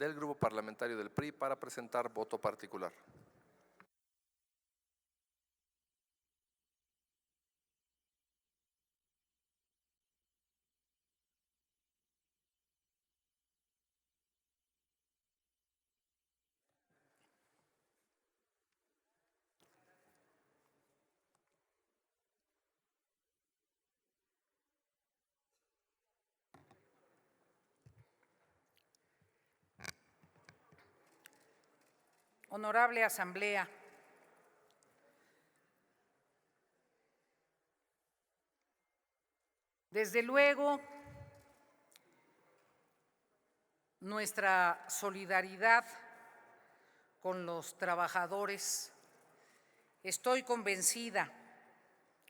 del Grupo Parlamentario del PRI para presentar voto particular. Honorable Asamblea, desde luego, nuestra solidaridad con los trabajadores, estoy convencida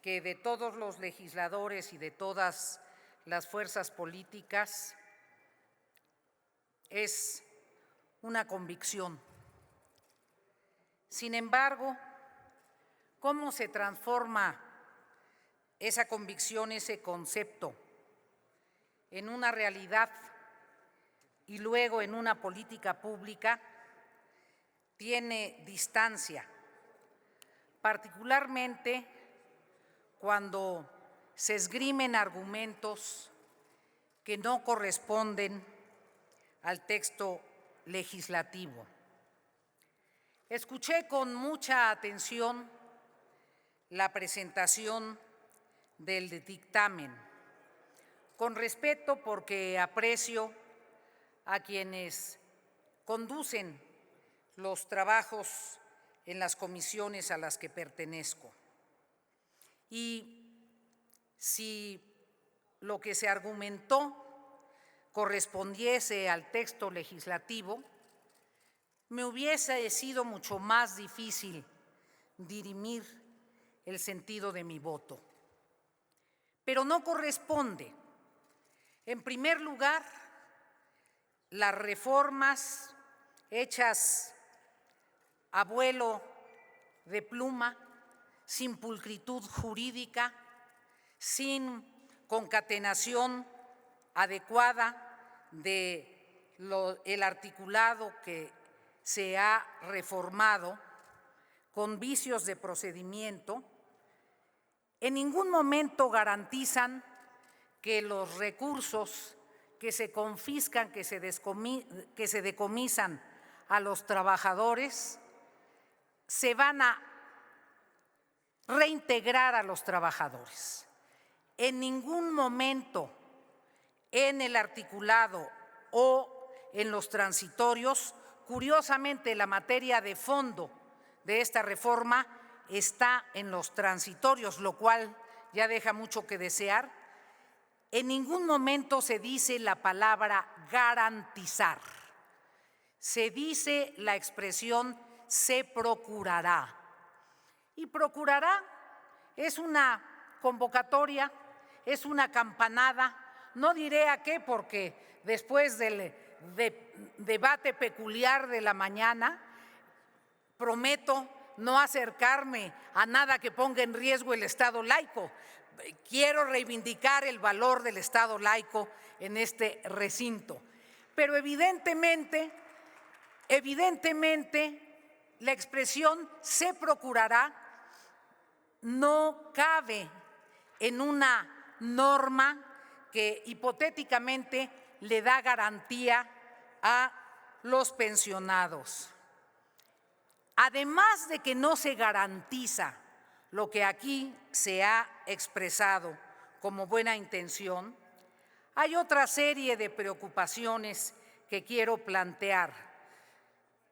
que de todos los legisladores y de todas las fuerzas políticas es una convicción. Sin embargo, ¿cómo se transforma esa convicción, ese concepto, en una realidad y luego en una política pública? Tiene distancia, particularmente cuando se esgrimen argumentos que no corresponden al texto legislativo. Escuché con mucha atención la presentación del dictamen, con respeto porque aprecio a quienes conducen los trabajos en las comisiones a las que pertenezco. Y si lo que se argumentó correspondiese al texto legislativo, me hubiese sido mucho más difícil dirimir el sentido de mi voto. Pero no corresponde. En primer lugar, las reformas hechas a vuelo de pluma, sin pulcritud jurídica, sin concatenación adecuada del articulado que se ha reformado, con vicios de procedimiento, en ningún momento garantizan que los recursos que se confiscan, que se decomisan a los trabajadores, se van a reintegrar a los trabajadores. En ningún momento en el articulado o en los transitorios, curiosamente la materia de fondo de esta reforma está en los transitorios, lo cual ya deja mucho que desear. En ningún momento se dice la palabra garantizar. Se dice la expresión se procurará. Y procurará es una convocatoria, es una campanada. No diré a qué, porque después del debate peculiar de la mañana, prometo no acercarme a nada que ponga en riesgo el Estado laico. Quiero reivindicar el valor del Estado laico en este recinto. Pero evidentemente, la expresión se procurará no cabe en una norma que hipotéticamente le da garantía a los pensionados. Además de que no se garantiza lo que aquí se ha expresado como buena intención, hay otra serie de preocupaciones que quiero plantear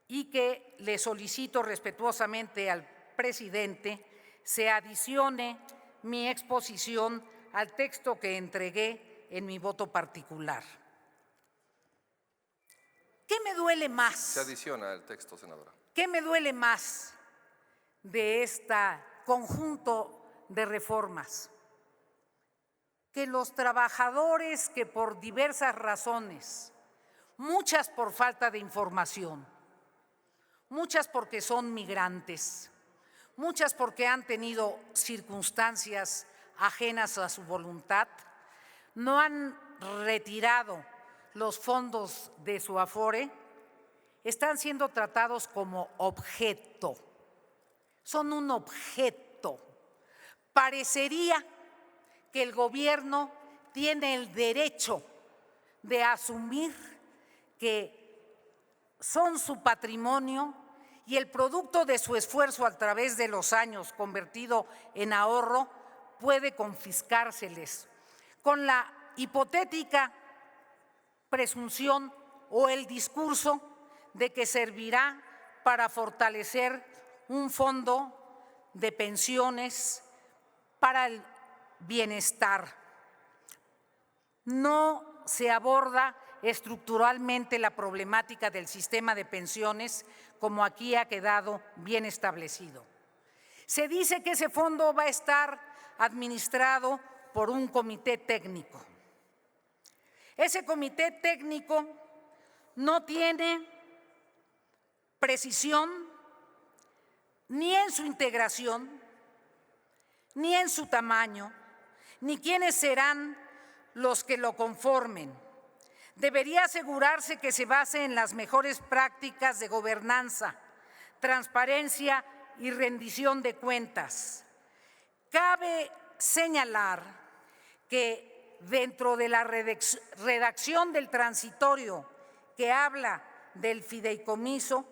y que le solicito respetuosamente al presidente se adicione mi exposición al texto que entregué en mi voto particular. ¿Qué me duele más? Se adiciona el texto, senadora. ¿Qué me duele más de este conjunto de reformas? Que los trabajadores que por diversas razones, muchas por falta de información, muchas porque son migrantes, muchas porque han tenido circunstancias ajenas a su voluntad, no han retirado los fondos de su Afore, están siendo tratados como objeto. Son un objeto. Parecería que el gobierno tiene el derecho de asumir que son su patrimonio y el producto de su esfuerzo a través de los años convertido en ahorro puede confiscárseles con la hipotética presunción o el discurso de que servirá para fortalecer un fondo de pensiones para el bienestar. No se aborda estructuralmente la problemática del sistema de pensiones, como aquí ha quedado bien establecido. Se dice que ese fondo va a estar administrado por un comité técnico. Ese comité técnico no tiene precisión ni en su integración, ni en su tamaño, ni quiénes serán los que lo conformen. Debería asegurarse que se base en las mejores prácticas de gobernanza, transparencia y rendición de cuentas. Cabe señalar que dentro de la redacción del transitorio que habla del fideicomiso,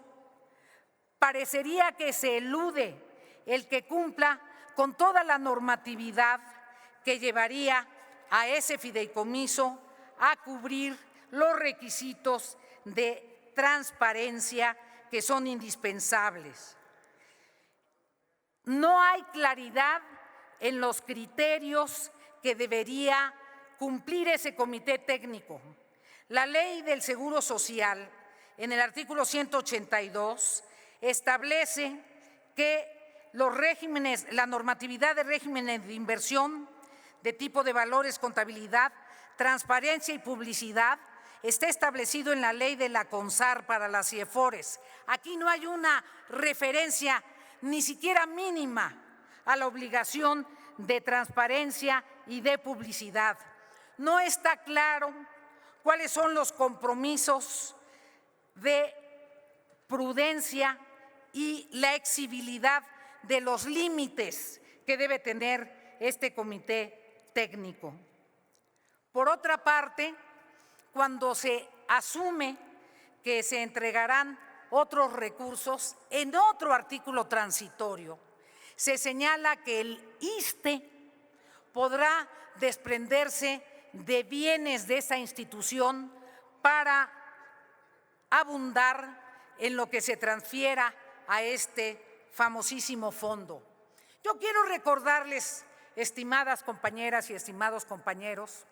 parecería que se elude el que cumpla con toda la normatividad que llevaría a ese fideicomiso a cubrir los requisitos de transparencia que son indispensables. No hay claridad en los criterios que debería cumplir ese comité técnico. La Ley del Seguro Social, en el artículo 182, establece que los regímenes, la normatividad de regímenes de inversión, de tipo de valores, contabilidad, transparencia y publicidad, está establecido en la ley de la CONSAR para las CIEFORES. Aquí no hay una referencia ni siquiera mínima a la obligación de transparencia y de publicidad. No está claro cuáles son los compromisos de prudencia y la exigibilidad de los límites que debe tener este comité técnico. Por otra parte, cuando se asume que se entregarán otros recursos, en otro artículo transitorio se señala que el ISSSTE podrá desprenderse de bienes de esa institución para abundar en lo que se transfiera a este famosísimo fondo. Yo quiero recordarles, estimadas compañeras y estimados compañeros,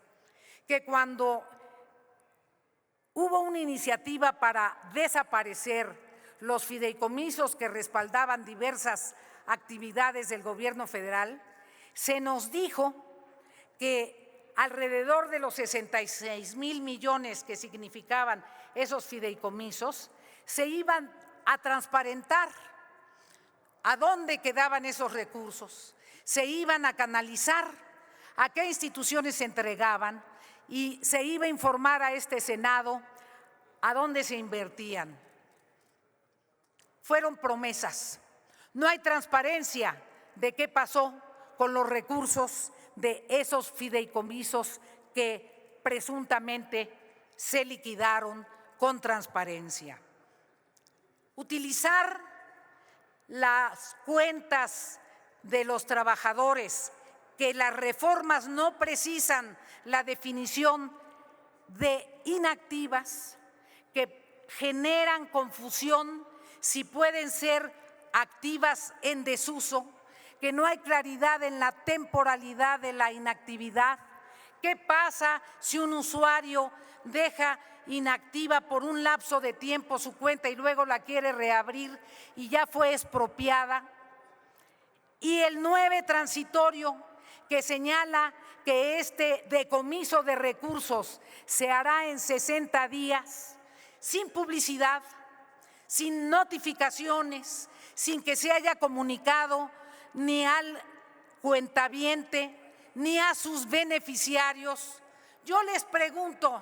que cuando hubo una iniciativa para desaparecer los fideicomisos que respaldaban diversas actividades del gobierno federal, se nos dijo que alrededor de los 66,000 millones que significaban esos fideicomisos se iban a transparentar a dónde quedaban esos recursos, se iban a canalizar, a qué instituciones se entregaban y se iba a informar a este Senado a dónde se invertían. Fueron promesas. No hay transparencia de qué pasó con los recursos de esos fideicomisos que presuntamente se liquidaron con transparencia. Utilizar las cuentas de los trabajadores, que las reformas no precisan la definición de inactivas, que generan confusión si pueden ser activas en desuso, que no hay claridad en la temporalidad de la inactividad. ¿Qué pasa si un usuario deja inactiva por un lapso de tiempo su cuenta y luego la quiere reabrir y ya fue expropiada? Y el 9 transitorio, que señala que este decomiso de recursos se hará en 60 días, sin publicidad, sin notificaciones, sin que se haya comunicado ni al cuentaviente ni a sus beneficiarios. Yo les pregunto,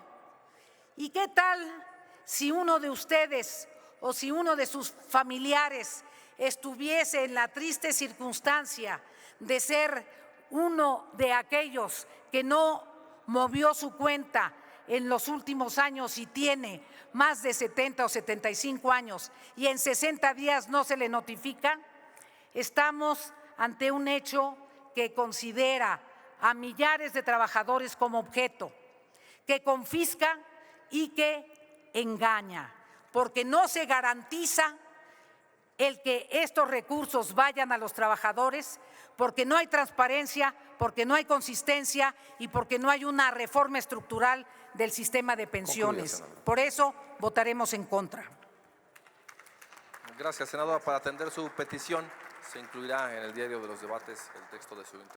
¿y qué tal si uno de ustedes o si uno de sus familiares estuviese en la triste circunstancia de ser uno de aquellos que no movió su cuenta en los últimos años y tiene más de 70 o 75 años y en 60 días no se le notifica, estamos ante un hecho que considera a millares de trabajadores como objeto, que confisca y que engaña, porque no se garantiza el que estos recursos vayan a los trabajadores, porque no hay transparencia, porque no hay consistencia y porque no hay una reforma estructural del sistema de pensiones. senadora. Por eso votaremos en contra. Gracias, senadora. Para atender su petición, se incluirá en el diario de los debates el texto de su intervención.